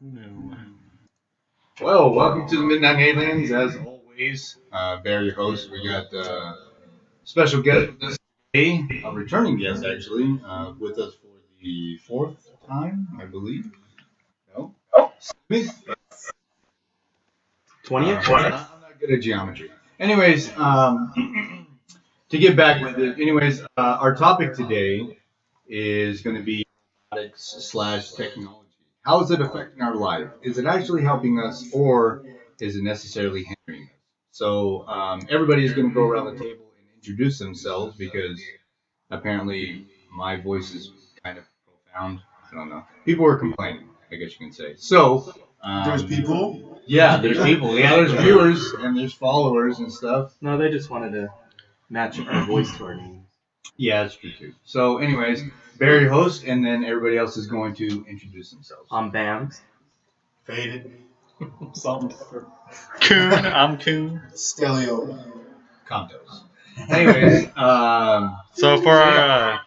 No. Well, welcome to the Midnight Aliens. As always, Bear, your host. We got special guest with us today, a returning guest actually, with us for the fourth time, I believe. No, Smith. 20th? I'm not good at geometry. Anyways, to get back with it. Anyways, our topic today is going to be robotics slash technology. How is it affecting our life? Is it actually helping us, or is it necessarily hindering us? So everybody is going to go around the table and introduce themselves because apparently my voice is kind of profound. I don't know. People are complaining, I guess you can say. So There's people. yeah, there's people. Yeah, there's viewers and there's followers and stuff. No, they just wanted to match our voice to our name. Yeah, that's true too. So, anyways, Barry host, and then everybody else is going to introduce themselves. I'm Bams. Faded. Something. Coon, I'm Coon. Stelio. Contos. Anyways, So for our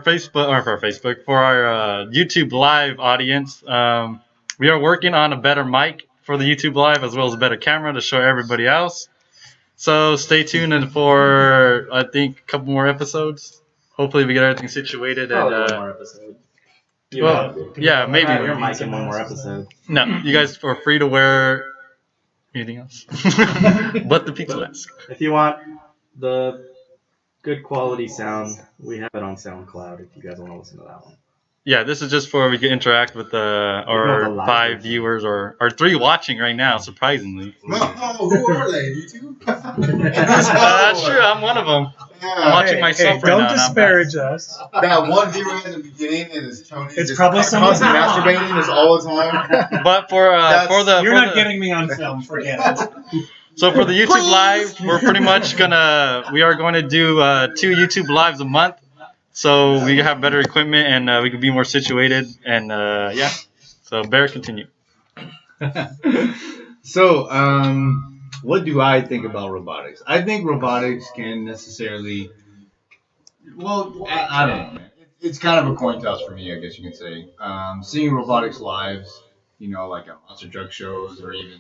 Facebook for our YouTube live audience, we are working on a better mic for the YouTube live as well as a better camera to show everybody else. So stay tuned and for I think a couple more episodes. Hopefully we get everything situated and Probably one more episode. yeah, maybe Have your mic in one more episode. no. You guys are free to wear anything else but the pizza mask. If you want the good quality sound, we have it on SoundCloud if you guys want to listen to that one. Yeah, this is just for we can interact with got the our live 5 version. viewers or 3 watching right now, surprisingly. Oh, who are they? You two? That's true. I'm one of them. I'm watching myself right don't now. and I'm disparage us. That one viewer in the beginning is Tony. It's just probably someone- constantly masturbating this all the time. back. But for the You're for not the, getting me on film. Forget it. so for the YouTube live, we're pretty much we are going to do 2 YouTube lives a month, so we have better equipment and we can be more situated and yeah. So Bear, continue. so what do I think about robotics? I think robotics can necessarily, well, I don't know, man. It's kind of a coin toss for me, I guess you can say. Seeing robotics lives, like at monster truck shows or even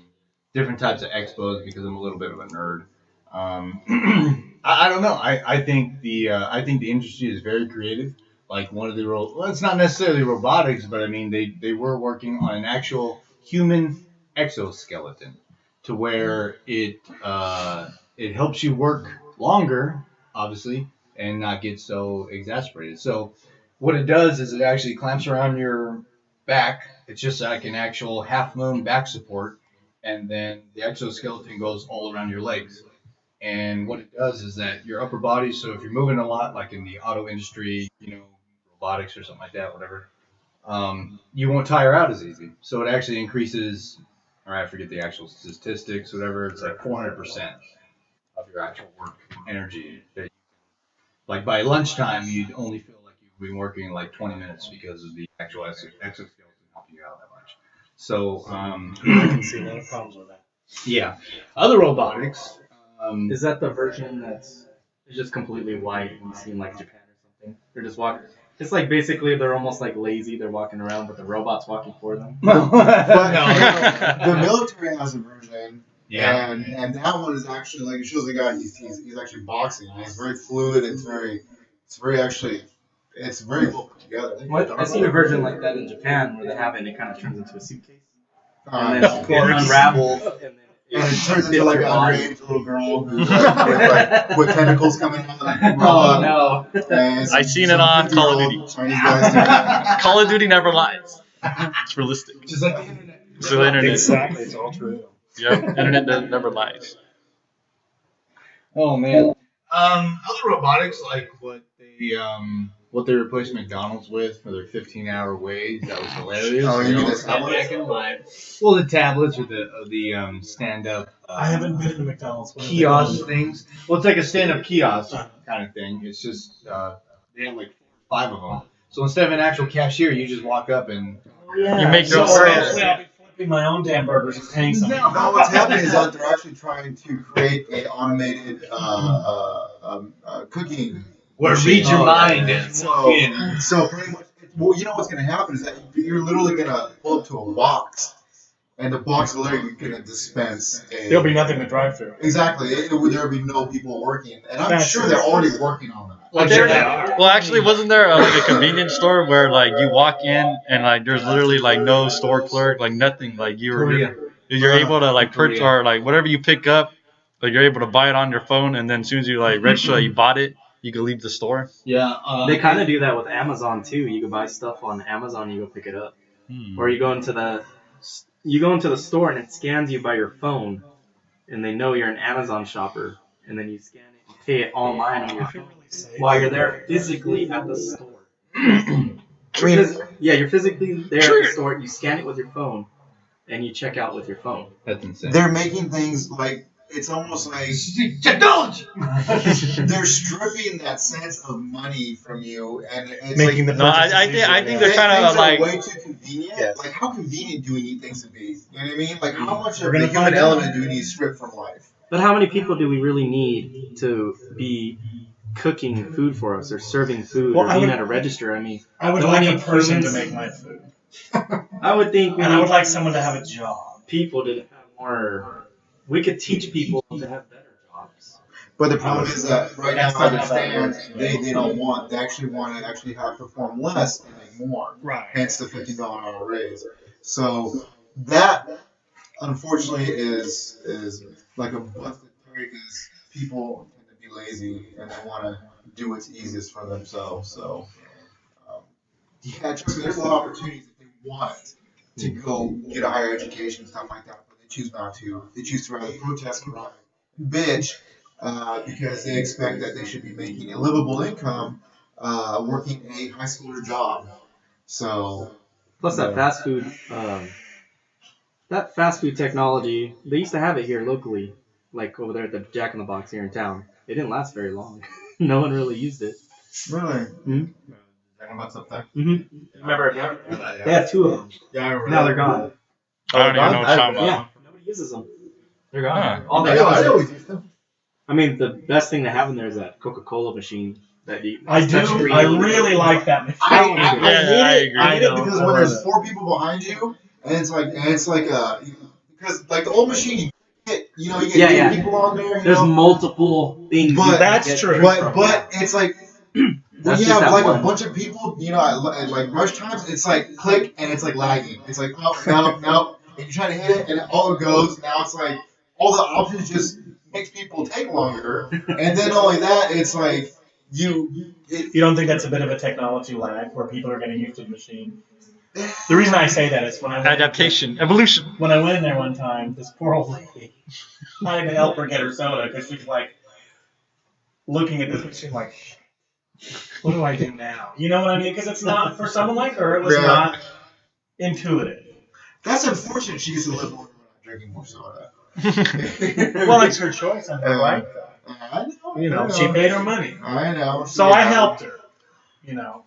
different types of expos because I'm a little bit of a nerd. I don't know. I think the industry is very creative. Like one of the well, it's not necessarily robotics, but I mean they were working on an actual human exoskeleton to where it helps you work longer, obviously, and not get so exasperated. So what it does is it actually clamps around your back. It's just like an actual half moon back support, and then the exoskeleton goes all around your legs. And what it does is that your upper body, so if you're moving a lot, like in the auto industry, robotics or something like that, whatever, you won't tire out as easy. So it actually increases, or I forget the actual statistics, whatever, it's like 400% of your actual work energy. Like by lunchtime, you'd only feel like you've been working like 20 minutes because of the actual exoskeleton helping you out that much. So, I can see no problems with that. yeah. Other robotics. Is that the version that's just completely white and you see in like Japan or something? They're just walking. It's like basically they're almost like lazy. They're walking around, but the robot's walking for them. But No. the military has a version. Yeah. And that one is actually like it shows the guy he's actually boxing. And it's very fluid. It's very well put together. What? I seen a version like that in Japan where they have it and it kind of turns into a suitcase. And And then it unravels and then it turns into like an underage little girl who's with tentacles coming out. Oh no! And I seen it on Call of Duty. Chinese guys Call of Duty never lies. It's realistic. Just like the internet. So the internet. Exactly, it's all true. Yep, internet never lies. Oh man. Other robotics like what they replaced McDonald's with for their 15-hour wage. That was hilarious. Oh, you mean the stand tablets? back and live. Well, the tablets or the stand-up. I haven't been to McDonald's. What have they Kiosk done? things. Well, it's like a stand-up kiosk kind of thing. It's just they have like 5 of them. So instead of an actual cashier, you just walk up and You make your So own actually, I'll be flipping my own damn burgers and paying something. No. No, what's happening is that they're actually trying to create a automated cooking. where machine. read your mind and So, in. so pretty much, it's well, you know what's going to happen is that you're literally going to pull up to a box, and the box is literally going to dispense a. There'll be nothing to drive through. Exactly. There'll be no people working, and I'm That's sure true. they're already working on that. Well, There- they are. Well, actually, wasn't there like a convenience store where like you walk in and like there's literally like no store clerk, like nothing, like you're able to like purchase or like whatever you pick up, like you're able to buy it on your phone, and then as soon as you like register that you bought it, you can leave the store. Yeah. They kind of do that with Amazon too. You can buy stuff on Amazon, you go pick it up, or you go into the store and it scans you by your phone, and they know you're an Amazon shopper, and then you scan it and pay it online on your phone while you're there physically at the store. You're physically there at the store. You scan it with your phone, and you check out with your phone. That's insane. They're making things like it's almost like Technology. they're stripping that sense of money from you, and it's Making like, the No, purchases I think easier. they're trying to things are like. way too convenient. Yes. Like, how convenient do we need things to be? You know what I mean? Like, how much We're of gonna the human find out. element do we need stripped from life? But how many people do we really need to be cooking food for us, or serving food, Well, or I being would- at a register? I mean, I would Don't like we a need person to humans? make my food, I would think we and I would need like someone to have a job. people to have more. We could teach people to have better jobs. But the problem is that right now, That's not as it how that stands, works. they don't want. They actually want to actually have perform less and make more. Right. Hence the $15 an hour raise. So that, unfortunately, is like a busted theory because people tend to be lazy and they want to do what's easiest for themselves. So yeah, trust me, there's a lot of opportunities if they want to go get a higher education and stuff like that, but they choose not to. They choose to rather protest, cry, bitch, because they expect that they should be making a livable income working a high schooler job. So Plus, that fast food technology, they used to have it here locally, like over there at the Jack in the Box here in town. It didn't last very long. No one really used it. really, What's up there? Remember, they had two of them. yeah, I remember. Now they're gone. I don't even know what you're talking about. Yeah, nobody uses them. They're gone. Huh. All they I have is always used them. I mean, the best thing to have in there is that Coca-Cola machine that you. I do. touchscreen. I really like that machine. I Yeah, hate I it. agree. I hate it I know. because I when love there's it. 4 people behind you, and it's like because like the old machine, you get Yeah, 8 yeah. people on there. There's multiple things. you But can that's get true. from. but it's like when That's you just have that like one. a bunch of people, at like rush times, it's like click and it's like lagging. It's like no, and you try to hit it and all it goes. Now it's like all the options just makes people take longer, and then not only that, it's like You don't think that's a bit of a technology lag where people are getting used to the machine? The reason I say that is when I went Adaptation, evolution. when I went in there one time, this poor old lady, I had to help her get her soda because she's like looking at this machine like, what do I do now? You know what I mean? Because it's not, for someone like her, it was Yeah. not intuitive. that's unfortunate. She gets to live longer without drinking more soda. Well, it's her choice, I'm right. I know. You know, she paid her money. I know. So I helped her, you know.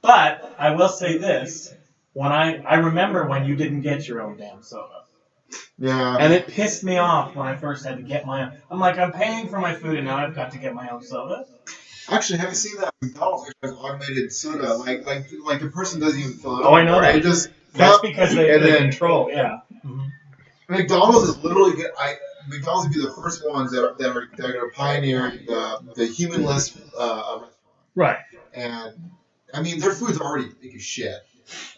But I will say this, when I remember when you didn't get your own damn soda. Yeah. And it pissed me off when I first had to get my own. I'm like, I'm paying for my food and now I've got to get my own soda. Actually, have you seen that McDonald's has automated soda? Like the person doesn't even fill it. Oh, I know They that. just That's because they and then control, yeah. McDonald's is literally good. McDonald's would be the first ones that are going to pioneer the humanless restaurant. Right. And I mean, their food's already thick as shit.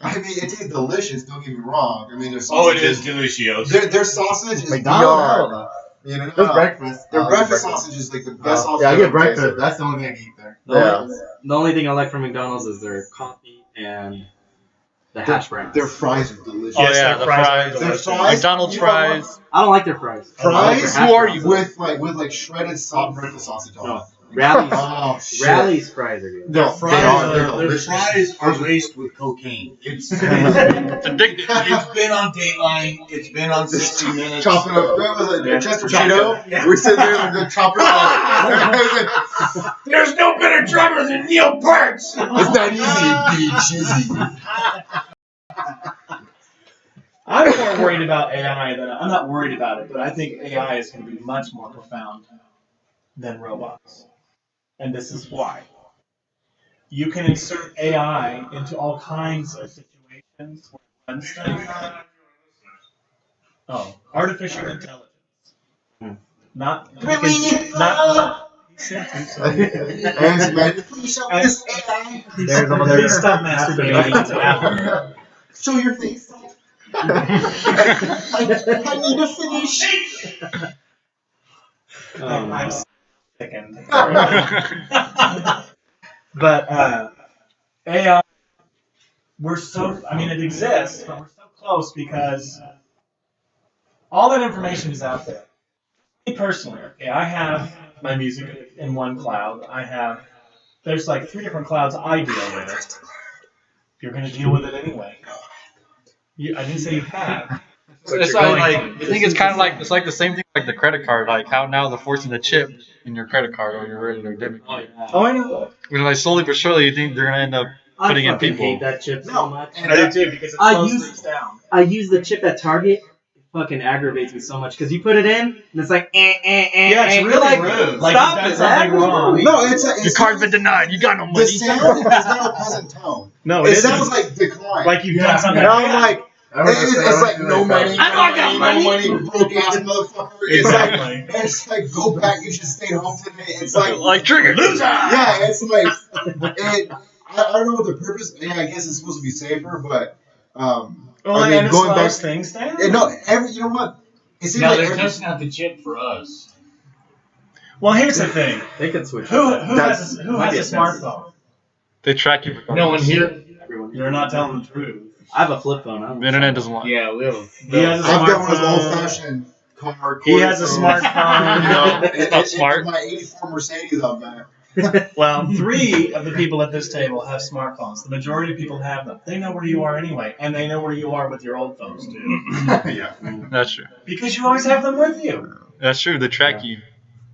I mean, it tastes delicious. Don't get me wrong. I mean, their sausage delicious. Their sausage is McDonald's? beyond. You know, There's breakfast. Their I'll breakfast get sausage is like the best sausage. Yeah, I I've get ever breakfast. tasted. That's the only thing I eat there. The only thing I like from McDonald's is their coffee and the hash browns. Their fries are delicious. Oh Yes, yeah, their the fries fries. are Their delicious. fries. McDonald's you know what? fries. I don't like their fries. I like their Fries? hash Who are browns. you with shredded soft breakfast sausage on No. it? Rally's, Oh shit. Rally's fries are good. Their They fries are. are They're Their delicious. fries are laced with cocaine. It's addictive. It's been on Dateline. It's been on 60 Minutes. Chopping up. What was it? Yeah. Chester Chop Cheeto? it. Yeah. We sit there and the chopper. There's no better drummer than Neil Pearts. It's not easy being cheesy. I'm more worried about AI than I'm not worried about it, but I think AI is going to be much more profound than robots. And this is why. you can insert AI into all kinds of situations where it runs things. Oh, artificial intelligence. Not Really? not. He said to, so. Aaron's like, please show me this AI. There's over there. Please stop masturbating to Apple. Show your face. I need to finish. I'm sickened. But AI, it exists, but we're so close because all that information is out there. Me personally, okay, I have my music in one cloud. There's like 3 different clouds I deal with. You're going to deal with it anyway. I didn't say you have. It's like I think it's kind of like it's like the same thing like the credit card, like how now they're forcing the chip in your credit card or your regular debit card. Oh, I know. Like slowly but surely, you think they're gonna end up putting in people. I hate that chip so much. I do too because it slows things down. I use the chip at Target. It fucking aggravates me so much because you put it in and it's like Yeah, it's really like, rude. Like stop you've it, done something wrong. No, it's Your card's been denied. You got no the money. sound is not a pleasant tone. No, It isn't. sounds like decline. Like you've done something. And I'm like, it's like no money. I know I got no money, broke ass motherfucker. Exactly. It's like go back. You should stay home today. It's like trigger loser. yeah, it's like I don't know what the purpose. Yeah, I guess it's supposed to be safer, but Well, I mean, and it going slows back- things down. you know what? It seems No, like they're testing out the chip for us. Well, here's the thing. They could switch. Who That's- has might be a offensive. smartphone? They track you. No one here. Everyone. You're not telling the truth. I have a flip phone. I don't The internet doesn't lie. Yeah, we have. He has a I've got one of those smartphone. old-fashioned car. He has a quarter phone. smartphone. It's not smart. My '84 Mercedes on that. Well, 3 of the people at this table have smartphones. The majority of people have them. They know where you are anyway, and they know where you are with your old phones too. Yeah. That's true. Because you always have them with you. That's true. They track you.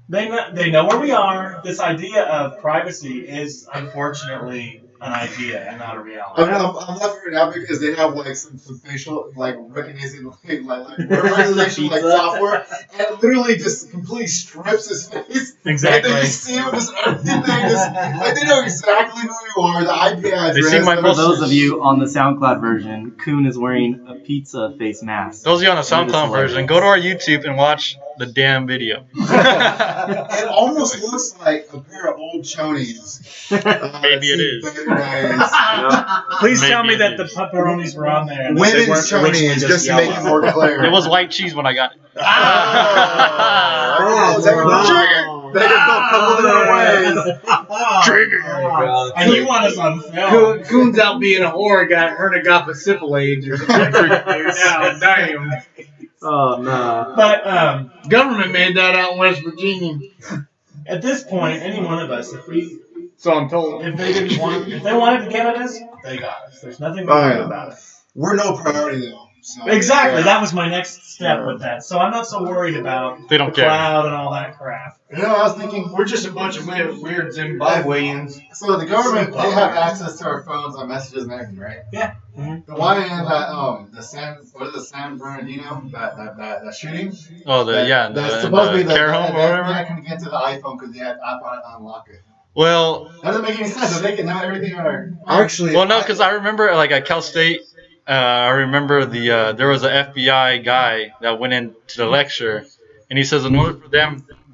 They know where we are. This idea of privacy is unfortunately an idea and not a reality. I'm laughing right now because they have like some facial like recognition like recognition like software, and it literally just completely strips his face. Exactly. And they just see him just everything. Like they know exactly who you are, the IP address. They see my For those of you on the SoundCloud version, Kuhn is wearing a pizza face mask. Those of you on the That is SoundCloud hilarious. version, go to our YouTube and watch the damn video. It almost looks like a pair of old chonies. Maybe it is. Please tell me Maybe that it the is. pepperonis were on there. And that they Women's weren't originally chonies, just to make it yellow. more clear. It was white cheese when I got it. Oh, is that your trigger? They can go a couple different ways. Trigger. And you want us on film. Coon's out being a whore, got Hernigoff a syphil age or something. Now, damn. Oh no. But Government made that out in West Virginia. at this point, any one of us, So I'm told. if they wanted to get at us, they got us. There's nothing we Oh, can yeah. do about it. We're no priority though. So, Exactly. yeah. That was my next step with that. So I'm not so worried about They don't the care. cloud and all that crap. You know, I was thinking. We're just a bunch of weird Zimbabweans. So the government, they have access to our phones, our messages, and everything, right? Yeah. The one in that the San Bernardino, that shooting. Oh, That's the supposed to be the care home or whatever. They're not going to get to the iPhone because they have app on it to unlock it. Well, That doesn't make any sense. They're making now everything on our. Actually. no, because I remember like at Cal State, I remember there was an FBI guy that went into the lecture, and he says in order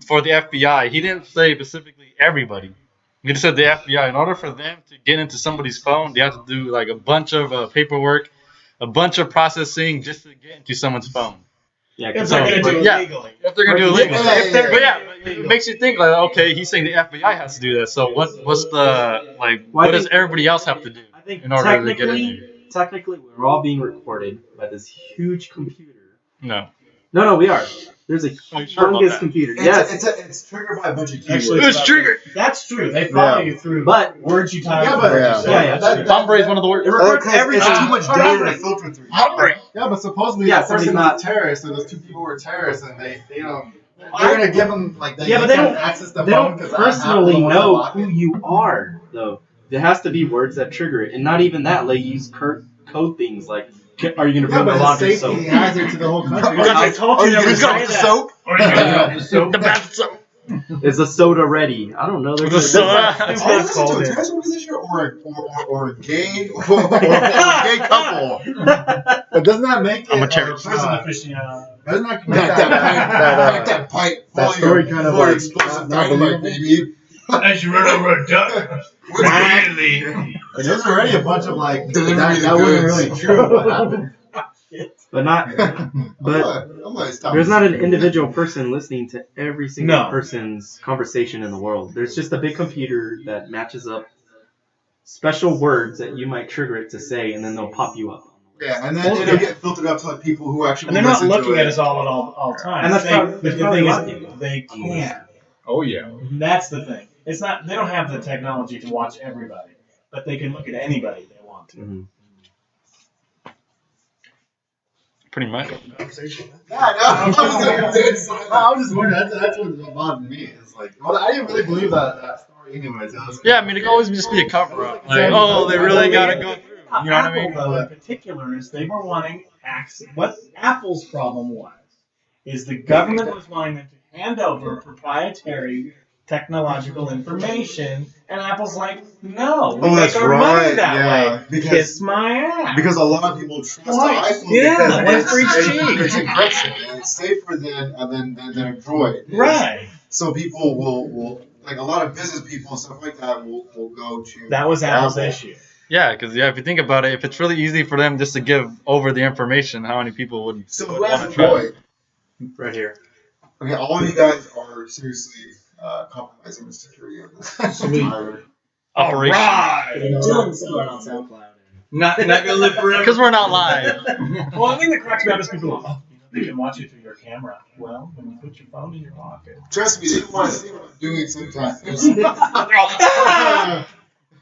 for the FBI, he didn't say specifically everybody. He just said the FBI. In order for them to get into somebody's phone, they have to do like a bunch of paperwork, a bunch of processing just to get into someone's phone. Yeah, If 'cause they're going to do it Yeah. legally. If they're gonna do it legally, Yeah. but it makes you think like, okay, he's saying the FBI has to do that. So what's the like? Well, I what does think- everybody else have to do I think in order to get in? technically we're all being recorded by this huge computer. No. No, we are. There's a Are you sure about humongous that? computer. Yes. It's triggered by a bunch of keywords. Actually, It's triggered. That's true. They follow you through But words you type. Yeah, and but words you yeah, say. yeah, that- Hombre is one of the words. It records It's everything. too much data to filter through. Hombre. Yeah, but supposedly Yeah, that person somebody's was not- a terrorist, so those two people were terrorists, and they're gonna give them like Yeah, but they can't don't- access the They phone don't because personally know who you are, though. There has to be words that trigger it, and not even that. They use code things like, "Are you going to Yeah, bring the but it's laundry safety soap?" hazard to the whole country. I told Are you you never gonna say go with the that. soap? Or you got the soap. The bath soap. Is a soda ready? I don't know. With a soda. That's Oh, what it's listen to called. a terrorist organization or a gay or a gay couple. But doesn't that make it? I'm a or terrorist. Prison aficionado. Doesn't that make That that pipe that full story of kind of full like explosive not dynamite, believable. baby? As you run over a duck. Immediately. And there's already a bunch of like That wasn't really true. What happened? But not. But there's not an individual person listening to every single No. person's conversation in the world. There's just a big computer that matches up special words that you might trigger it to say, and then they'll pop you up. Yeah, and then it'll get filtered up to like people who actually And they're not listen looking to at it. us all times. And that's They- probably- the there's thing probably a is, lot of people. they can't. Oh yeah. That's the thing. It's not. They don't have the technology to watch everybody, but they can look at anybody they want to. Mhm. Pretty much. Yeah, no, I was just wondering. That's what bothered me. It's like, well, I didn't really believe that story anyways. Yeah, I mean, it could always just be a cover up. Like, oh, they really gotta go through. You know what I mean? Apple, though, in particular, is they were wanting access. What Apple's problem was, is the government was wanting them to hand over proprietary technological information, and Apple's like, no, we Oh, make that's our money right, that yeah, way. because- Kiss my ass. Because a lot of people trust the Right. iPhone Yeah, because it's free cheap. it's encryption and it's safer than Android. Right. So people will like a lot of business people and stuff like that will go to That was Apple's Apple. issue. Yeah, because if you think about it, if it's really easy for them just to give over the information, how many people would? So would who has wanna try? Android? Right here. Okay, all of you guys are seriously compromising the security of this entire Operation. Not gonna live forever. Because we're not live. Well, the thing that cracks me up is people go, oh, they can watch you through your camera. Well, when you put your phone in your pocket. Trust me, they don't want to see what I'm doing sometimes.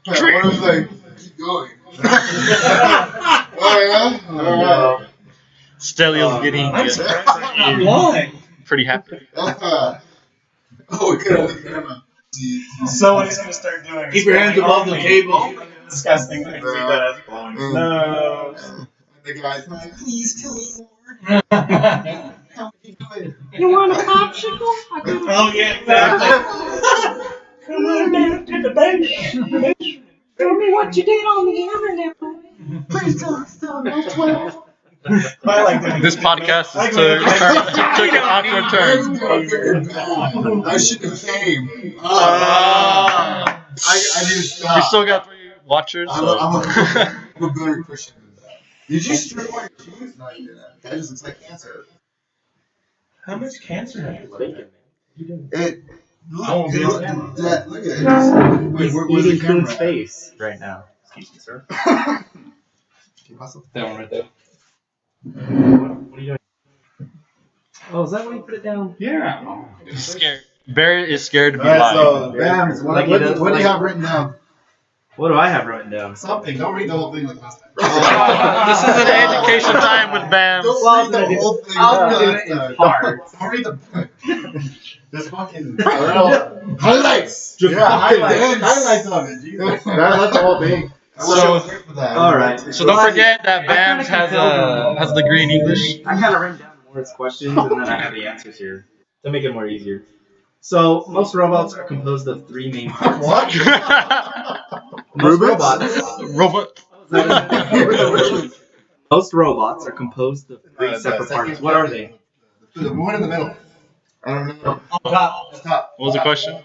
What are we like? Keep going. Oh, yeah? Stelio's getting I'm lying. pretty happy. Oh, we could have the camera. So what he's going to start doing Keep is your hands filming above the only cable. disgusting things he does. Blowing his nose. And the guy's like, please tell me more. How are you doing? You want a popsicle? Oh, yeah, exactly. Come on down to the basement. Tell me what you did on the internet, boy. Please tell us no 12. I like that. This podcast I is like took an awkward turn. I should have came. Ah. I need to We stop. still got 3 watchers. I'm So. a better Christian than that. Did you strip all your shoes? No, you didn't. That just looks like cancer. How much cancer have you? It. Oh, Look, yeah. look at it. He's where's eating the camera Coon's at? face right now. Excuse me, sir. That one right there. What are you doing? Oh, is that why you put it down? Yeah. He's scared. Barrett is scared to be Alright, live. so, Bams, what, Like what, it does, what do you like- have written down? What do I have written down? Something. Don't read the whole thing like last time. This is an education time with Bams. Don't read the whole thing. I'll like do last it in time. parts. Don't read the. Just fucking. Highlights. Just yeah, fucking highlights. highlights of it. Jesus. That's the whole thing. All right. So don't forget that Bams has a degree in English. I kind of written down Moore's questions and then I have the answers here to make it more easier. So most robots are composed of 3 main parts. What? Most Robot. Most robots are composed of 3 separate parts. What are they? The one in the middle. I don't know. What was the question?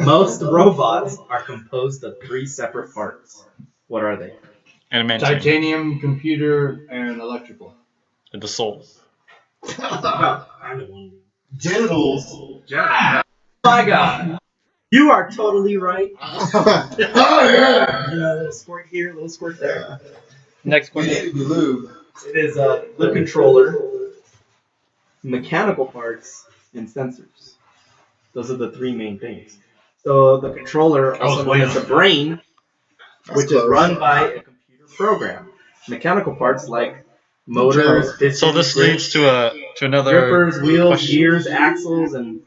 Most robots are composed of 3 separate parts. What are they? Animation. Titanium, computer, and electrical. The soul. Genitals. My God. You are totally right. Oh yeah. A little squirt here, a little squirt there. Next We question. need to be lube. It is the controller, mechanical parts, and sensors. Those are the 3 main things. So the controller, also known as the brain, which is run by a computer program. Mechanical parts like motors, pistons, So this leads to another grippers, wheels, question. gears, axles, and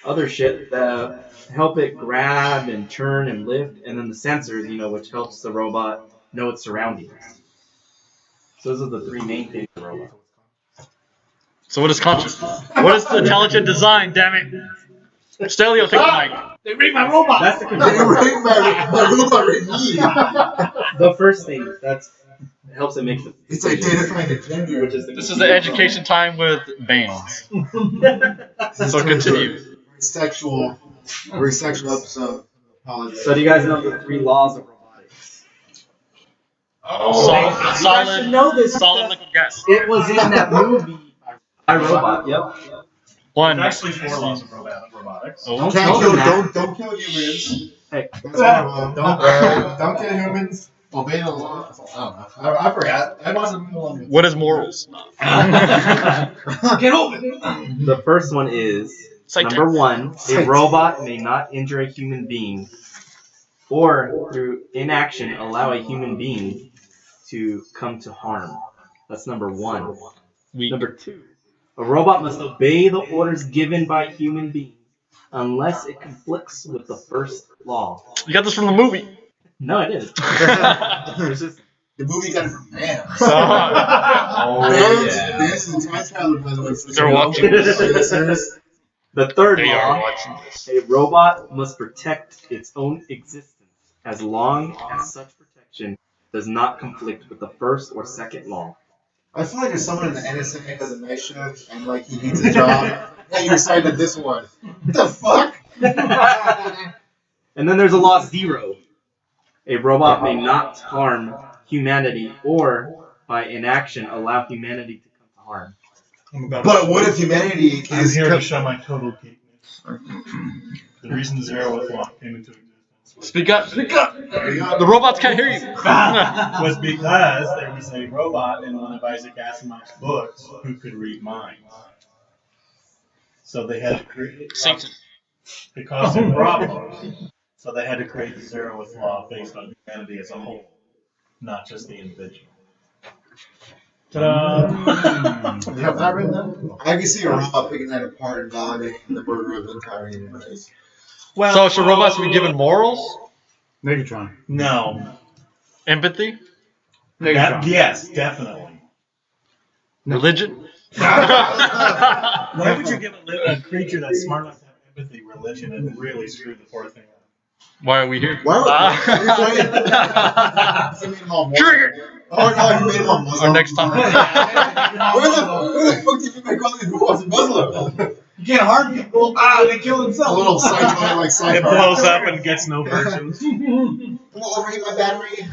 other shit that help it grab and turn and lift, and then the sensors, which helps the robot know its surroundings. So those are the 3 main things of the robot. So what is conscious? What is the intelligent design? Damn it! Stelio, take the mic. They read my robot. That's the They control. rate my robot rate me. The first thing that's helps it make the It's identifying the gender. which is the This is the education time with bands. So continue. Very sexual episode. Apologies. So do you guys know the 3 laws of robotics? Solid, know this. solid liquid gas. It was in that movie. iRobot. Yep. One. There's actually 4 laws of robotics. Oh. Don't Can't tell kill, them that. don't kill humans. Hey. That's one of them. Don't kill humans. Obey the law. I forgot. I wasn't along with What is morals? Get over it. The first one is Satan. number 1. A robot may not injure a human being, or through inaction allow a human being to come to harm. That's number 1. Weak. Number 2. A robot must obey the orders given by human beings unless it conflicts with the first law. You got this from the movie. No, it is. It's just The movie got it from Bam. Oh, This is Ty Tyler, by the way. They're watching this. the third They are law. watching this. A robot must protect its own existence as long as such protection does not conflict with the first or second law. I feel like there's someone in the NSA that does a night shift and like he needs a job. Hey, you decided this one. What the fuck? And then there's a law 0. A robot may not harm humanity or, by inaction, allow humanity to come to harm. But what if humanity I'm is here to show my total geekness. The reason Zero Law came into existence Speak up. There you go. The robots can't hear you. was because there was a robot in one of Isaac Asimov's books who could read minds. So they had to create Satan. it caused them problems. So they had to create the zeroth law based on humanity as a whole, not just the individual. Ta-da! You have that written down? I can see a robot picking that apart and validating the murder of the entire human race. Well, So should robots be given morals? Megatron. No. Empathy? Yes, definitely. Religion? Why would you give a creature that's smart enough to have empathy, religion, and really screw the poor thing up? Why are we here? Why would Ah. you made them all Trigger! Oh no, you made them all Muslim. Our next topic. Where the fuck did you make all these robots Muslim? You can't harm people. They kill A themselves. little sci-fi like It sci-fi. blows up and gets no virgins. I'm gonna overheat my battery.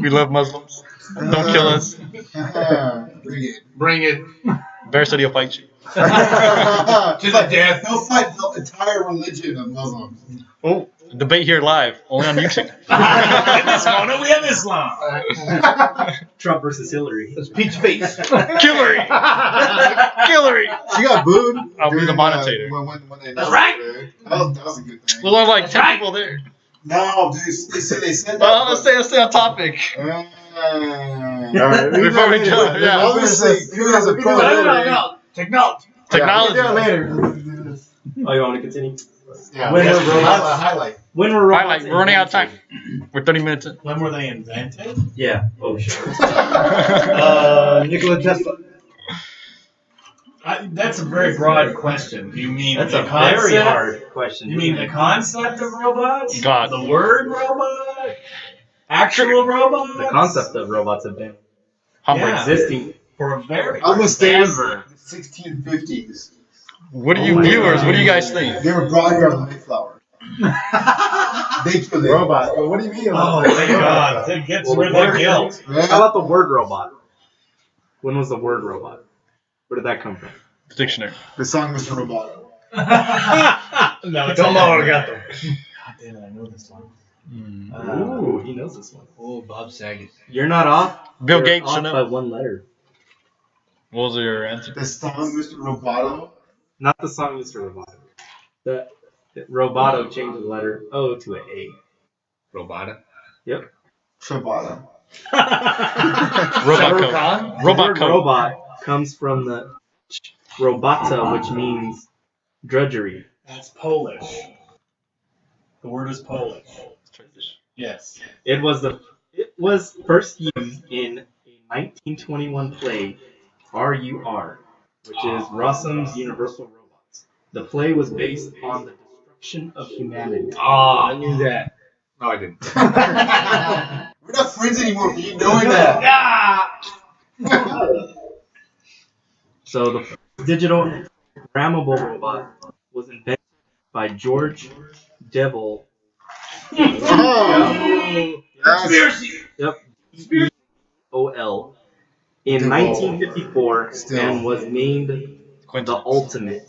We love Muslims. Don't kill us. Bring it. Bring it Bear said he'll fight you. to the death. He'll fight the entire religion of Muslims. Oh, debate here live, only on YouTube. In this moment, we have Islam. Trump versus Hillary. It's peach face. Hillary! Hillary! She got booed. I'll be the during, monitor. When they That's right. That was a good thing. Well, there's like 10 people there. No, dude, they said that. Well, let's stay on topic. Alright, Before we go, yeah. Obviously, who has a pro? No. Technology. Technology. Yeah, we can do it later. Oh, you want me to continue? Yeah, When we were got robots- highlight. When were robots Highlight, we're running out of time. invented? We're 30 minutes in. When were they invented? Yeah. Oh, sure. Nikola Tesla. That's a very broad question. Do you mean That's the a concept? very hard question. You mean the concept of robots? God. The word robot? Actual robot? The concept of robots have been Humble. Yeah. existing For a very I'm gonna stay in ever. the 1650s. What do you Oh my viewers, God. what do you guys think? They were brought here on the Mayflower. They killed it. Robot. Well, what do you mean? Oh, thank God. That gets rid of the guilt. How about the word robot? When was the word robot? Where did that come from? The dictionary. The song Mr. Roboto. No, it's Don't not. know what I got them. God damn it, I know this one. Ooh, he knows this one. Oh, Bob Saget. You're not off. Bill You're Gates off should by know. one letter. What was your answer? The song Mr. Roboto. Not the song Mr. Roboto. The Roboto changed the letter O to an A. Robota. Roboto. Robot The code. Robot word code. robot comes from the robota, which means drudgery. That's Polish. The word is Polish. Yes. It was first used in a 1921 play, R.U.R., which is Rossum's Universal Robots. The play was based on the destruction of humanity. I knew that. No, I didn't. We're not friends anymore for you knowing that. So the first digital programmable robot was invented by George Devil. Conspiracy. Yep. OL in Devil. 1954 Still. and was named the Ultimate.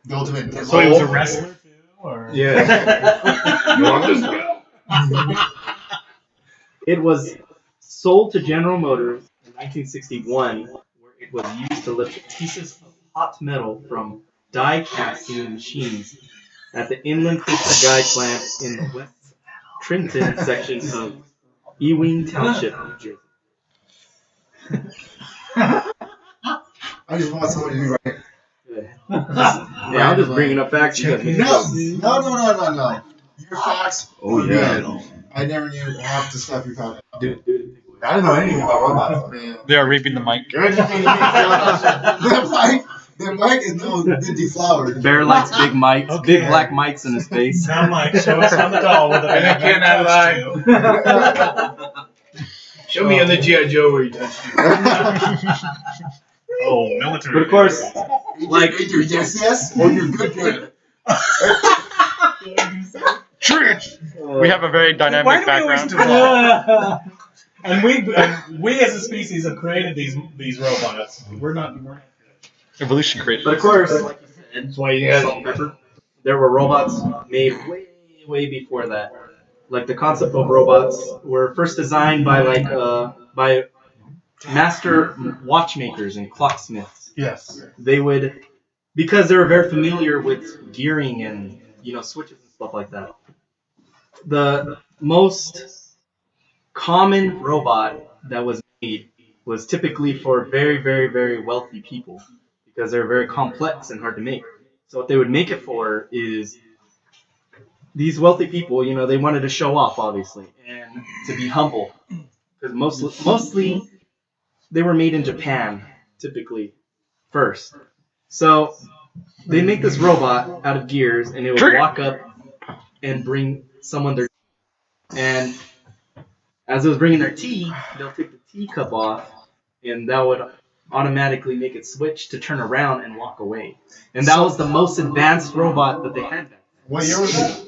The ultimate. So he was a wrestler too, or Yeah. You want this guy? It was sold to General Motors in 1961, where it was used to lift pieces of hot metal from die casting machines at the Inland Pizza Die plant in the West Trenton section of Ewing Township, New Jersey. I just want somebody to be right. Yeah, I'm just bringing up facts. You guys No. Your facts. Oh, are yeah. good. I never knew half the stuff you found. Dude. I didn't know anything about robots, man. They are reaping the mic. The mic is no good deflowered. Bear likes big mics, Okay. big black mics in his face. now, Mike, show us on the doll with a And I cannot lie. Show me on the G.I. Joe where you touched it. Oh, military. But of course, Like either yes, or you're good. We have a very dynamic background. And we as a species have created these robots. We're not. Evolution created. but of course, like you said, That's why you got salt and pepper, there were robots made way before that. Like the concept of robots were first designed by master watchmakers and clocksmiths. Yes. They would, because they were very familiar with gearing and switches and stuff like that. The most common robot that was made was typically for very, very, very wealthy people because they're very complex and hard to make. So what they would make it for is these wealthy people, they wanted to show off, obviously, and to be humble. Because mostly they were made in Japan, typically, first. So they make this robot out of gears, and it would walk up and bring someone their tea. And as it was bringing their tea, they'll take the teacup off, and that would automatically make it switch to turn around and walk away. And that was the most advanced robot that they had. What year was it?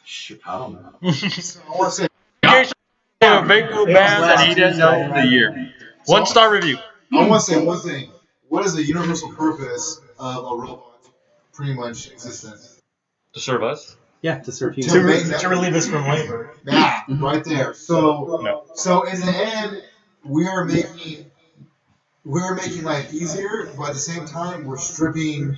Shoot, I don't know. I want to say. A big cool band that he didn't know the year. 1-star review. I want to say one thing. What is the universal purpose of a robot pretty much existence? To serve us. Yeah, to serve To humans. make that- To relieve us from labor. That right there. So in the end, we're making life easier, but at the same time, we're stripping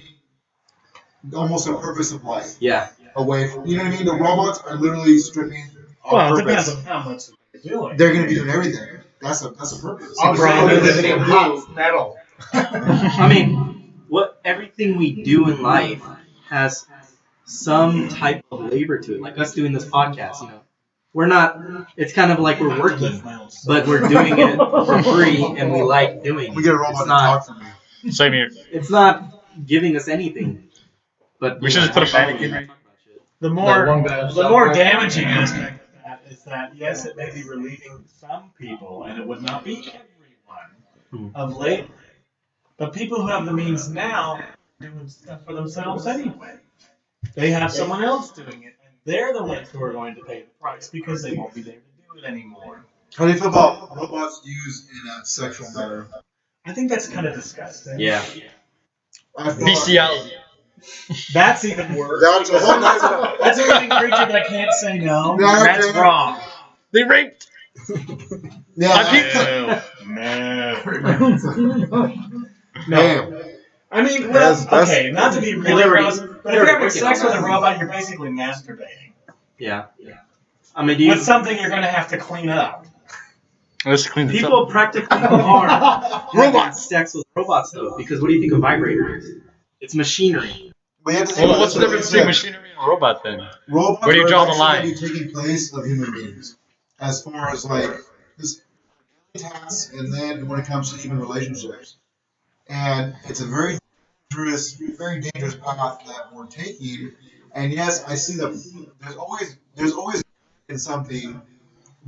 almost the purpose of life Yeah. away. You know what I mean? The robots are literally stripping Well, our it depends purpose. on how much they're doing. They're going to be doing everything. That's a purpose. hot metal. I mean, everything we do in life has some type of labor to it. Like us doing this podcast, we're not. It's kind of like we're working, but we're doing it for free, and we like doing it. We get a robot It's to not. talk for me. Same here. It's not giving us anything. But We should just put a mannequin right. The more one guy the more damaging aspect of that is that yes, it may be relieving some people, and it would not be everyone of labor. But people who have the means now are doing stuff for themselves anyway. They have someone else doing it, and they're the ones who are going to pay the price because they won't be there to do it anymore. How do you feel about robots used in a sexual manner? I think that's kind of disgusting. Yeah. I feel Bestiality. That's even worse. That's a whole nother. That's a living creature that I can't say no. No, That's okay. wrong. They raped. Yeah. No. I mean, well, That's- okay, not to be really gross, but if you're having sex with a robot, you're basically masturbating. Yeah. I mean, do you? With something you're going to have to clean up. Let's clean this People up. practically are having sex with robots, though, because what do you think a vibrator is? It's machinery. We have to think Well, about what's the this. difference between machinery and a robot then? Robots Where do you are draw the actually line? gonna be taking place of human beings, as far as like this tasks, and then when it comes to human relationships, and it's a very very dangerous path that we're taking. And yes, I see that there's always in something,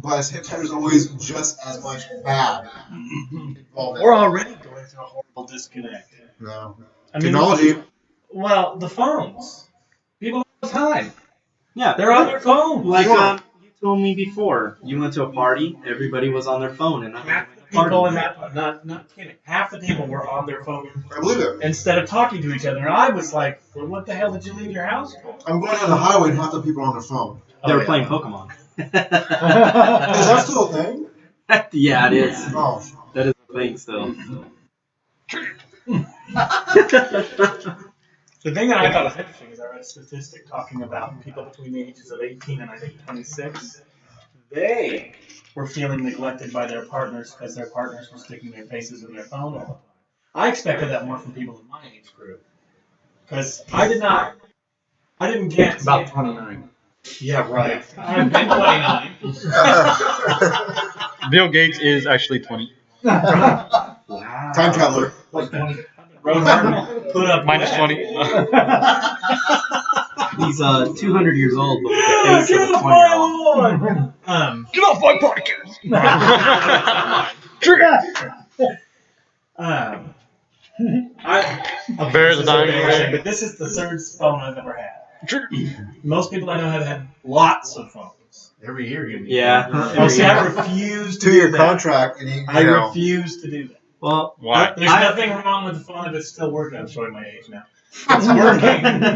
but at the same time, there's always just as much bad involved. We're already going through a horrible disconnect. No. I mean, Technology. well, the phones. People all the time. Yeah, They're on their phones. Like you told me before, you went to a party, everybody was on their phone, and Half the people in that, not kidding, half the people were on their phone I believe it. instead of talking to each other. And I was like, well, what the hell did you leave your house for? I'm going down the highway and half the people are on their phone. they were yeah. playing Pokemon. Is that still a thing? Yeah, it is. Oh. That is a thing still. The thing that I thought was interesting is I read a statistic talking about people between the ages of 18 and I think 26. They were feeling neglected by their partners because their partners were sticking their faces in their phone all the time. I expected that more from people in my age group. Because I didn't get... About 29. Yeah, right. I've been 29. Bill Gates is actually 20. Wow. Time traveler. Road Martin put up Minus 20. He's 200 years old, but with the face of a 20-year-old. Get off my podcast! Bears dying. But this is the third phone I've ever had. Most people I know have had lots of phones. Every year, you Yeah. Oh, see, I refuse to do Two-year that. contract, and I refuse to do that. Well, Why? There's nothing wrong with the phone if it's still working. I'm showing my age now. It's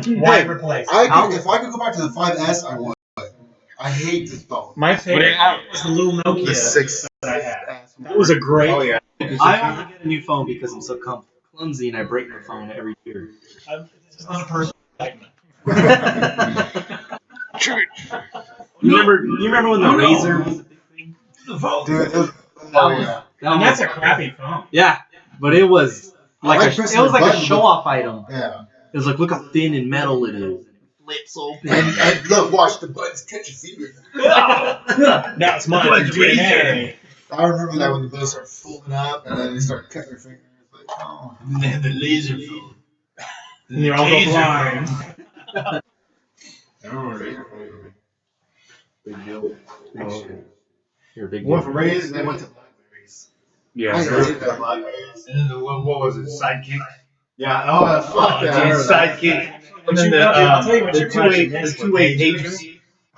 working. Why replace it? if I could go back to the 5S, I would. I hate this phone. My favorite was the little Nokia The 6 that I had. That was a great. Oh, yeah. I only get a new phone because I'm so clumsy and I break my phone every year. This is not a personal segment. You remember when the Razr was a big thing? Dude, That And was- that's a crappy phone. yeah, but it was like like it pressing was the like a button, show off item. Yeah. It was like, look how thin and metal it is. It flips open. And look, watch the buttons catch your finger. Now it's mine. That's DNA. I remember that when the buttons start folding up and then they start cutting your fingers. Like, oh. And they had the laser phone. And you're all go blind. I remember laser phone. Big deal. You're a big Went deal. from Rays and then went to Blackberries. Yeah. I sir. hated the Blackberries. And then what was it? Sidekick? Yeah, oh, fuck that. I remember that. Sidekick. But And then I'll tell you what the you're glad you two-way missed with two-way pagers.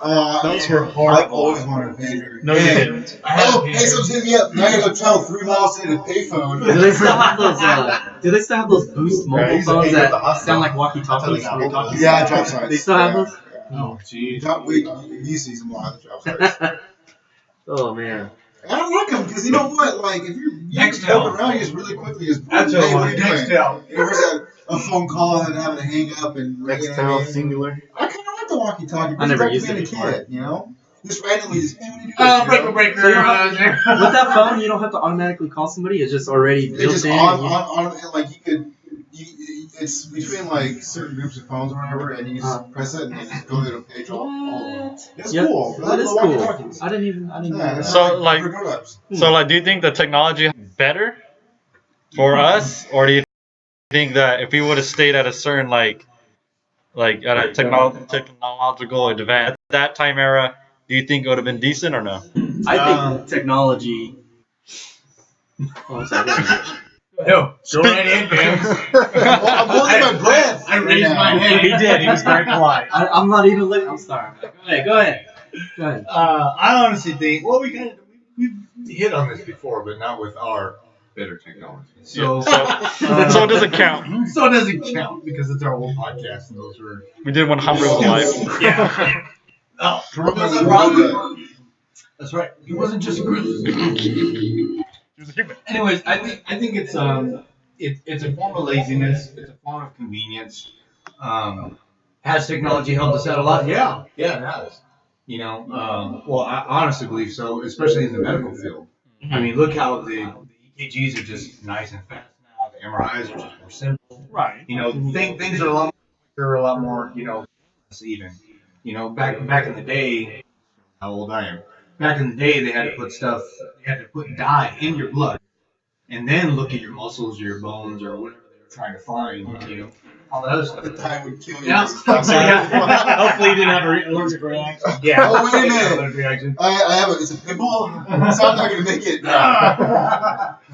pagers. Those were horrible. I always wanted a pager. No, you didn't. Oh, hey, someone's hitting me up. Now I gotta go travel 3 miles to the payphone. Do they still have those? Do they still have those Boost mobile Right, phones he's a that pager with the sound like hustle. walkie-talkies? That's how they got Yeah, job sites. They still have those? Oh, jeez. You see some live job sites. Oh man. I don't like them because you know what? Like, if you Nextel. help around, you just really quickly just. That's hey, what what are you doing? Nextel. You ever had a phone call and having to hang up and. You know what I mean? singular. I kind of like the walkie-talkie. I never used being it a before. kid, you know? Just randomly, just, hey, what are you doing? Oh, you know? breaker. With that phone, you don't have to automatically call somebody. It's just already It's built just in. on, and like you could, it's between like certain groups of phones or whatever, and you just press it and you just go to the page all of them. It's Yep. cool. That is The cool. walkie-talkies. I didn't even. Yeah, know it's that. So, like- for grown-ups. So, like, do you think the technology is better for us, or do you think that if we would have stayed at a certain like at a technological advance at that time era, do you think it would have been decent or no? I think technology. Oh, sorry. No, go right in, man. I'm holding my breath. I raised right my now. hand. He did. He was very polite. I'm not even looking. I'm sorry. Go ahead. I honestly think, well, we've hit on this before, but not with our better technology. So, So it doesn't count. so it doesn't count because it's our old podcast, and those were. We did 100 live. Yeah. Oh, Corona's a problem. that's right. He wasn't just a gorilla. Anyways, I think it's a form of laziness. It's a form of convenience. Has technology helped us out a lot? Yeah, it has. You know, well, I honestly believe so, especially in the medical field. I mean, look how the EKGs are just nice and fast now. The MRIs are just more simple. Right. You know, things are a lot more quicker, a lot more, even. You know, back in the day, how old I am. Back in the day, they had to put dye in your blood, and then look at your muscles or your bones or whatever they were trying to find, all that other stuff. The time would kill you. Yeah. Hopefully you didn't have an allergic reaction. Yeah. Oh, wait a minute. Allergic reaction. I have it's a pimple, so I'm not gonna make it.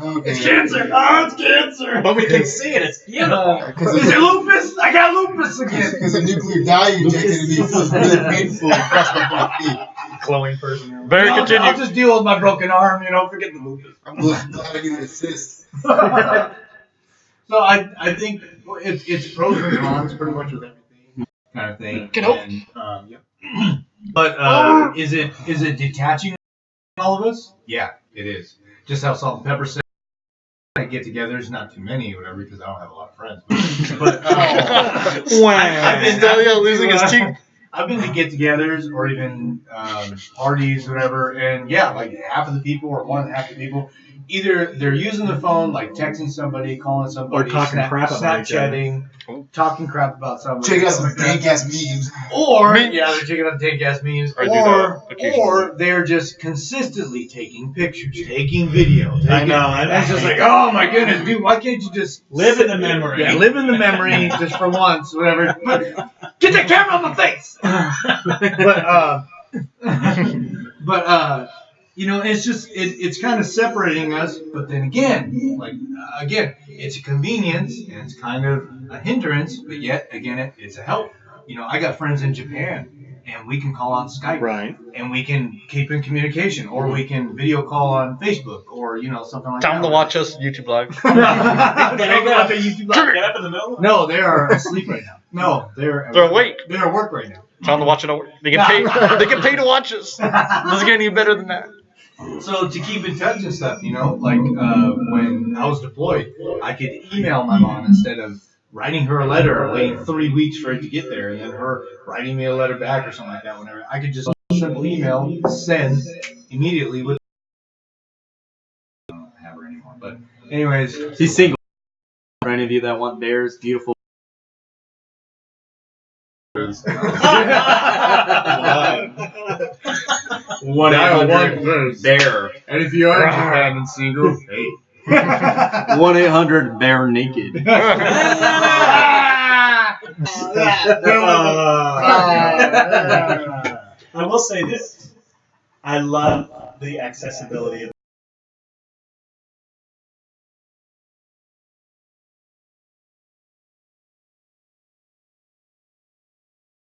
Okay. It's cancer. Oh, it's cancer. But we can see it. It's beautiful. Because Is it lupus? I got lupus again. a nuclear dye you injected in me feels really painful across my feet. Glowing person. Barry, I'll continue. just deal with my broken arm. Forget the lupus. I'm glad I didn't assist. So I think it's pros and cons pretty much with everything kind of thing. Get out. And, yep. But is it detaching all of us? Yeah, it is. Just how Salt and Pepper said, get-togethers, not too many or whatever, because I don't have a lot of friends. But I've been losing his teeth. I've been to get-togethers or even parties, whatever, and yeah, like half of the people or more than half of the people, either they're using the phone, like texting somebody, calling somebody, Or talking crap about each other. Snapchatting, talking crap about somebody. Check out some dank ass memes. Or Memes. yeah, they're checking out dank ass memes. I do that occasionally. Or they're just consistently taking pictures, taking video. I know. And it's just like, oh my goodness, dude, why can't you just Live in the memory. Yeah, live in the memory just for once, whatever. But get the camera on my face. But it's just it's kind of separating us. But then again, it's a convenience and it's kind of a hindrance. But yet again, it's a help. I got friends in Japan, and we can call on Skype, Right. and we can keep in communication, or we can video call on Facebook, or something like Tell that. them to watch us YouTube live. Get up in the middle. No, they are asleep right now. No, they're awake. They're at work right now. Tell them to watch it. They get paid. They get paid to watch us. Doesn't get any better than that. So to keep in touch and stuff, like when I was deployed, I could email my mom instead of writing her a letter or waiting 3 weeks for it to get there, and then her writing me a letter back or something like that. Whenever I could just simple email, send immediately with. I don't have her anymore, but anyways, He's single. For any of you that want bears, beautiful. 1-800 bear. And if you are in Japan and single, hey. 1-800 bear naked. I will say this. I love the accessibility of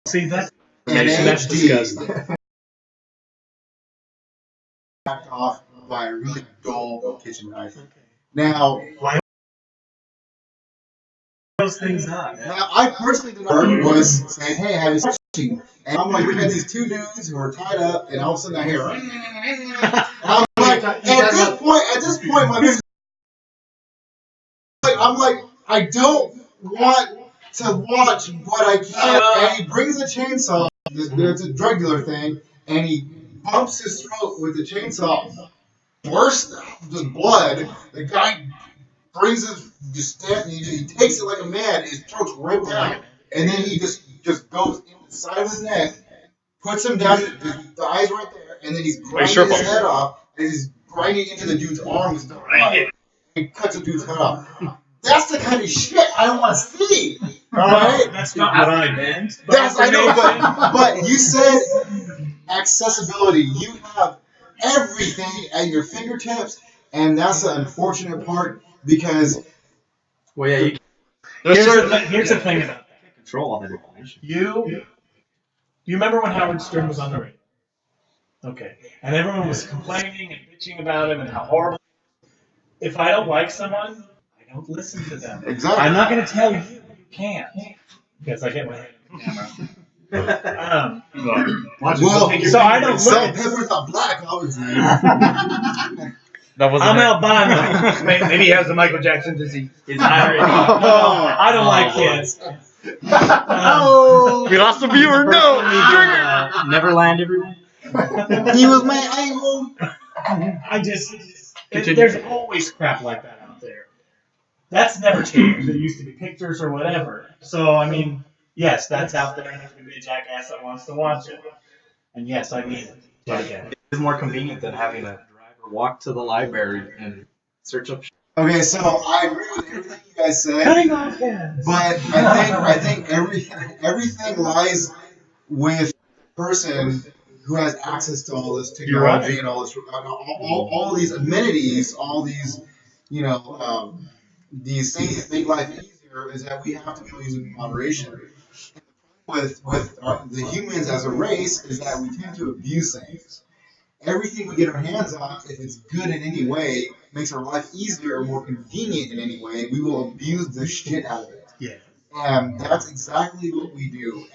See that's disgusting. Knocked off by a really dull kitchen knife. Now, those things up. I personally did not was saying, hey, I have this machine. And I'm like, we had these two dudes who were tied up, and all of a sudden I hear, and I'm like, at this point, I'm like, I don't want to watch what I can't. And he brings a chainsaw. It's a drug dealer thing, and he bumps his throat with the chainsaw. Bursts just blood. The guy brings his he takes it like a man. His throat's ripped out, and then he just goes in the side of his neck, puts him down. His eyes right there, and then he's grinding his head off, and he's grinding into the dude's arm with the blood. He cuts the dude's head off. That's the kind of shit I don't want to see. All right. That's not what I meant. That's I know, but you said accessibility. You have everything at your fingertips, and that's the unfortunate part because. Well, yeah, Here's the thing about that. control all that information. You remember when Howard Stern was on the radio? Okay. And everyone was complaining and bitching about him and how horrible. If I don't like someone, I don't listen to them. Exactly. I'm not going to tell you can't. Because I get my head in the camera. So I don't look Salt at. Pepper's not black, obviously. That wasn't I'm it. albino. Maybe he has the Michael Jackson disease. No, I don't like kids. We lost a viewer. No. Neverland, everyone. He was my idol. There's always crap like that out there. That's never changed. It used to be pictures or whatever. So, I mean, yes, that's out there, and there's going to be a jackass that wants to watch it. And yes, I mean it. But again, It's more convenient than having a driver walk to the library and search up. Okay, so I agree with everything you guys said, Cutting off heads. but I think everything lies with the person who has access to all this technology and all this all these amenities, all these these things that make life easier. Is that we have to be able to use it in moderation. With the humans as a race, is that we tend to abuse things. Everything we get our hands on, if it's good in any way, makes our life easier or more convenient in any way, we will abuse the shit out of it. Yeah. And that's exactly what we do.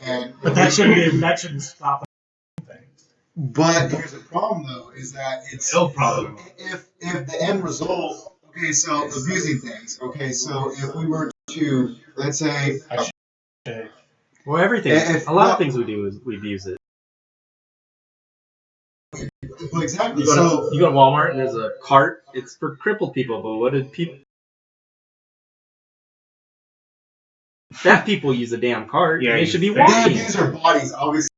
But that shouldn't stop things. But here's the problem, though, is that it's No problem. if the end result. Okay, so abusing things. Okay, so if we were to, let's say, Well, everything. If- A lot of things we do is we abuse it. well, exactly. You go to Walmart and there's a cart. It's for crippled people, but what did people? Fat people use a damn cart. Yeah, They should be they walking. abuse their bodies, obviously.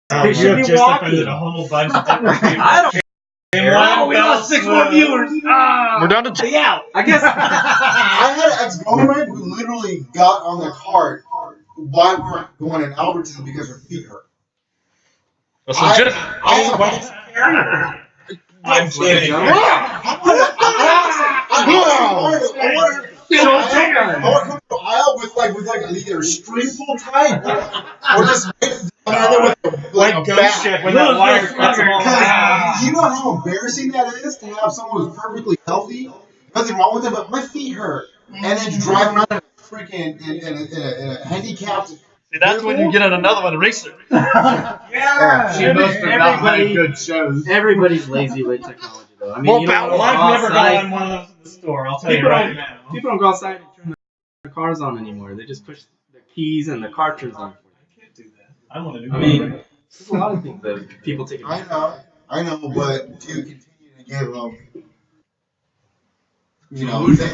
They should be just walking. offended a whole bunch of different people. I don't. Oh, we lost 6 more viewers. We're down to Stay out. I guess. I had an ex-girlfriend who literally got on the cart while we were going in Albertson because her feet hurt. That's legitimate. I'm kidding. I want to come to the aisle with either a string pull tight or just another with like a Ghost bat. ship when that wire cuts them all in half. Because you know how embarrassing that is to have someone who's perfectly healthy, nothing wrong with them, but my feet hurt, and then drive around in a freaking in a handicapped. See, that's when you get on another one, racer. Yeah. She must have not had good shows. Everybody's lazy with technology, though. I mean, More you don't power. go Well, I've never outside. gone one of those in the store. I'll tell you People right don't- now. People don't go outside and turn their cars on anymore. They just push the keys and the car turns on. I can't do that. I want to do I that. mean, there's a lot of things that people take I advantage know, but to continue to give them,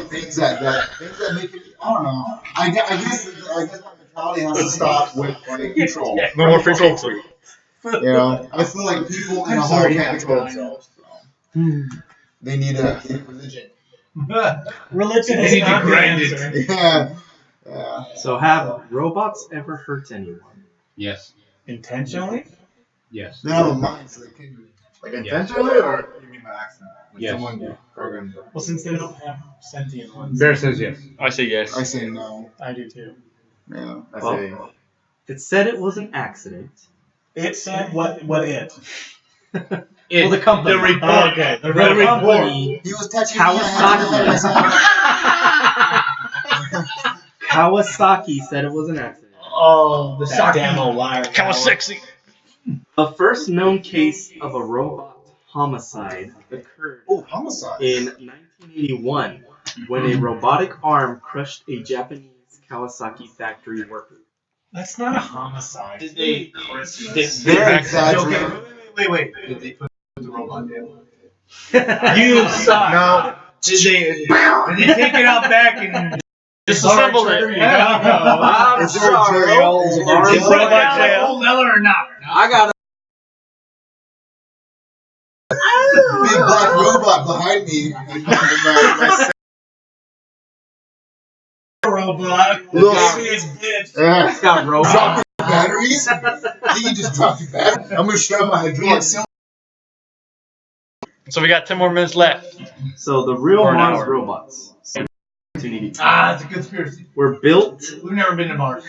things that make it. I don't know. I guess my mentality has to stop with control. No more free control. I feel like people in a whole can't control themselves. So they need a religion. Religion They is need to not the grind it. answer. Yeah. it. So, have robots ever hurt anyone? Yes. Intentionally? Yes. They have a mind, so they can do it. Like intentionally, or you mean by accident? Like Yes. someone programmed it. Well, since they don't have sentient ones. Bear says yes. I say yes. I say no. I do too. Yeah. I Well, say It said it was an accident. It said what it? Well, the company. The report. Okay, the The report. company, He was touching me. I Kawasaki said it was an accident. Oh, the damn liar. Kind of sexy. The first known case of a robot homicide occurred Oh, homicide. in 1981 when a robotic arm crushed a Japanese Kawasaki factory worker. That's not a homicide. Did they? Very exaggerated. Wait. Did they put the robot down? You suck. No. Did they take it out back and Disassemble it. I'm Is there a sorry, jail? old Is there a arm jail? robot down jail. old Eller or not? I got Big black robot behind me. My Robot. Look. Baby is bitch. yeah. It's got robot. Drop your batteries? I think you just dropped your batteries. I'm gonna shove my hydraulic cylinder. So we got 10 more minutes left. So the real For an Mars hour. robots It's a conspiracy. were built We've never been to Mars.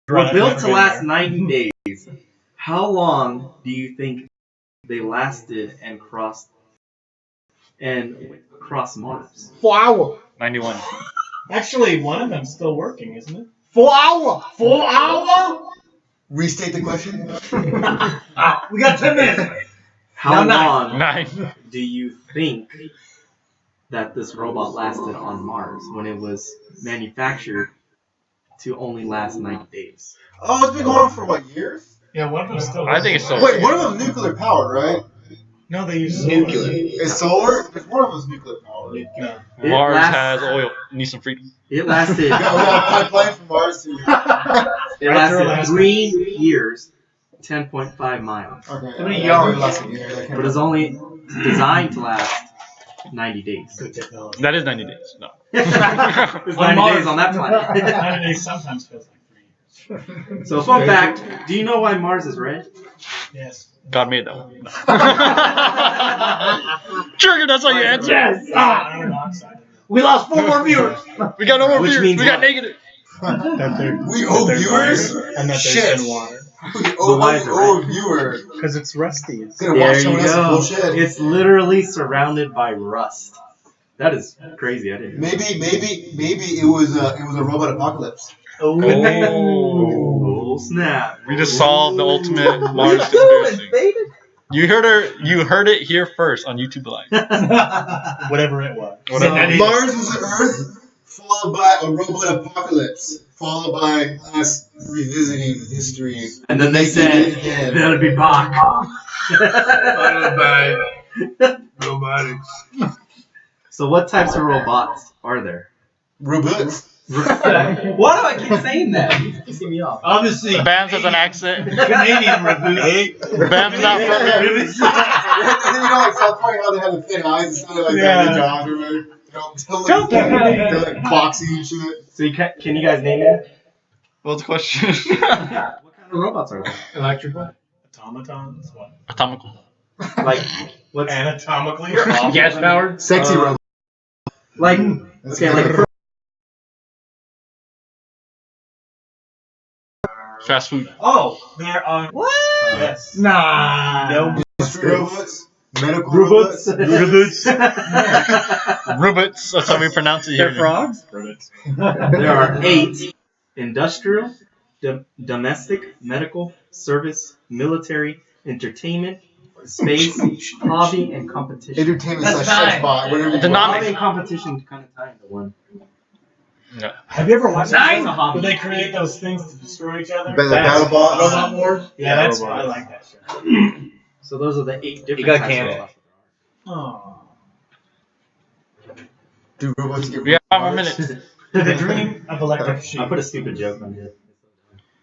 were built to last 90 days. How long do you think they lasted and crossed Mars? 4 hours. 91. Actually, one of them's still working, isn't it? 4 hours. 4 hours. Restate the question. We got 10 minutes. How Now long 9. do you think that this robot lasted on Mars when it was manufactured to only last 90 days? Oh, it's been going on for what, years? Yeah, one of them's still I working. think it's so. Wait, one of them's nuclear powered, right? No, they use Nuclear. It's solar? Because one of them's nuclear powered. No. Mars lasts- has oil. Need some freedom. It lasted. We got a pipeline from Mars to. It Right lasted through Alaska. 3 years, 10.5 miles. Okay. How many yards? Less than a year. But it's only designed to last 90 days. Good technology. That is 90 days. No. It's 90 days on that planet. 90 days sometimes feels like 3 years. So, fun fact: do you know why Mars is red? Yes. God made that one. Trigger, that's how you answer. Yes. Iron oxide. We lost 4 more viewers. We got no more Which viewers. means We got what? negative. That they're, We owe that they're viewers? iron and that Shit. there's been water. We But owe, why is it owe a viewer. Because it's rusty. It's Gonna watch There you someone else's go. bullshit. It's literally surrounded by rust. That is crazy. I didn't know. Maybe it was a robot apocalypse. Oh. Oh snap! We just solved the ultimate Mars conspiracy. You heard it here first on YouTube Live. whatever it was. Whatever. So, Mars was an Earth, followed by a robot apocalypse, followed by us revisiting history. And then they said that'll be Bach. Followed by robotics. So what types of robots are there? Robots. Why do I keep saying that? It's pissing me off. Obviously, Bams has an accent. Canadian reboot. Bams not from here. You know, like South Park, how they have the thin eyes instead of like the jaws or whatever. They're like boxy and shit. So can you guys name it? What's the question? What kind of robots are there? Electrical. Automatons? What? Atomical. Like what's Anatomically? Gas powered. Sexy robot. like okay like Fast food. Oh, there are. What? Yes. Nah. No. Industry robots. Medical robots. robots. Robots. That's how we pronounce it here. They're frogs. Robots. There are 8: industrial, domestic, medical, service, military, entertainment, space, hobby, and competition. Entertainment That's slash sex fine. bot, whatever you The want. non- Hobby and competition kind of tie into one. Yeah. Have you ever watched Nine. that? Where they create those things to destroy each other? Like That's- battle bots. Robot wars. Yeah, that's Robot. I like that shit. So those are the 8 different got types of canceled. robots. Oh. Do robots get We have 5 more robots? minutes. The dream of electric sheep. I put a stupid joke on it.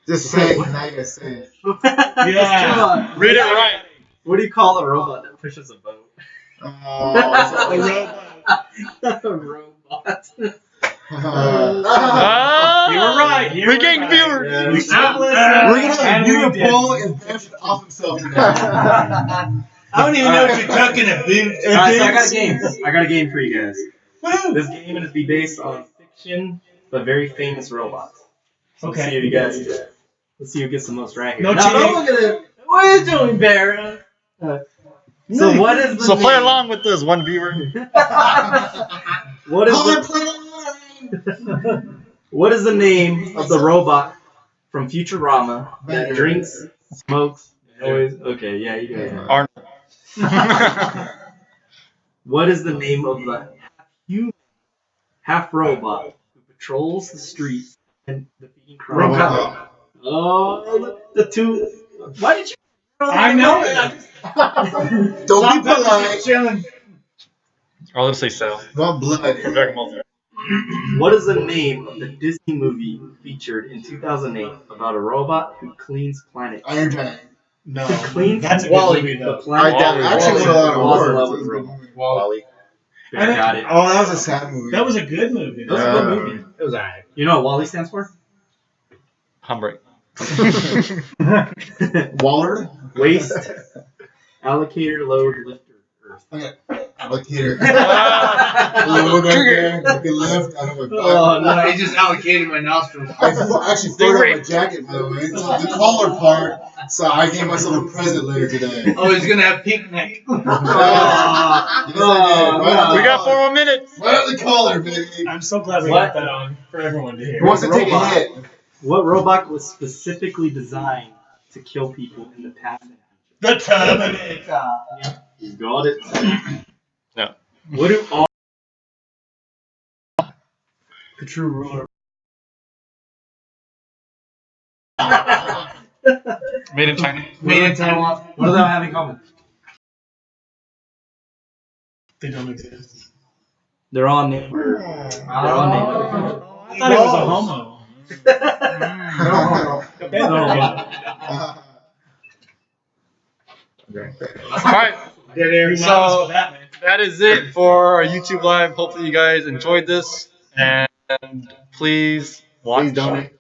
Just say it. Now you gotta say it. Yeah. Come on. Read it right. What do you call a robot that pushes a boat? Oh, A robot. Ah, You were right. You we were gained right. viewers. Yeah. We stopped We're listening. gonna have a and we viewer did. poll and Bam should off himself today. I don't even know if you're tucking a boot. Alright, so I got a game. I got a game for you guys. This game is be based on fiction but very famous robots. So Okay. Let's see if you guys. Let's see who gets the most right here. No Now, cheating. don't look at it. What are you doing, Barra? So what is the So play name? along with this one viewer. What is Colin, the play along. What is the name of the robot from Futurama that Bender. drinks, smokes, always? Okay, yeah, you guys know. Arnold. What is the name of the half-human, half-robot who patrols the streets and defeating crime? Robocop. Oh, the two. Why did you? I know it. Don't be polite. Chilling. I'll just say Cell. Want blood. Dragon Ball Z. What is the name of the Disney movie featured in 2008 about a robot who cleans planets? Iron Giant. No. Who cleans That's a good Wall-E. movie, the though. planet? Actually won a lot of Wall-E. awards. Love It with was a good robot. movie. Wally. Bear got it. Oh, that was a sad movie. That was a good movie. That was a Yeah. good movie. It was alright. You know what Wally stands for? Handbrake. Wallard. Waste, allocator, load, lifter, earth. Allocator. Ah. Load right there. You can lift. I don't know. Oh, No, he just allocated my nostrils. I actually filled up my jacket, by the way. It's the collar part. So I gave myself a present later today. Oh, he's gonna have pink neck. Yes, I did. Right on the We got 4 collar. more minutes. Right on the collar, baby. I'm so glad we What? got that on for everyone to hear. Who wants to take a Robot. hit? What robot was specifically designed to kill people in the past? The Terminator. You got it. No. What do all The true ruler. Made in China. Made in Taiwan. what do they all have in common? They don't exist. They're all named. They're all named. I thought it was a homo. All right. Dead air. So, that, man. that is it for our YouTube live. Hopefully you guys enjoyed this, and please watch. Please donate.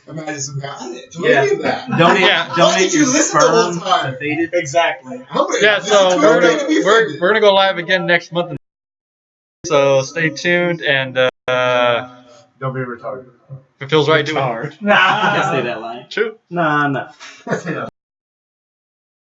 Imagine some guy. Yeah. Believe that. Donate, Yeah. How donate did you your listen the whole sperm time? to Faded. Exactly. Yeah, so we're gonna go live again next month. So stay tuned, and Don't be retarded. if it feels right, do it. Hard. I can't say that line. True. Nah.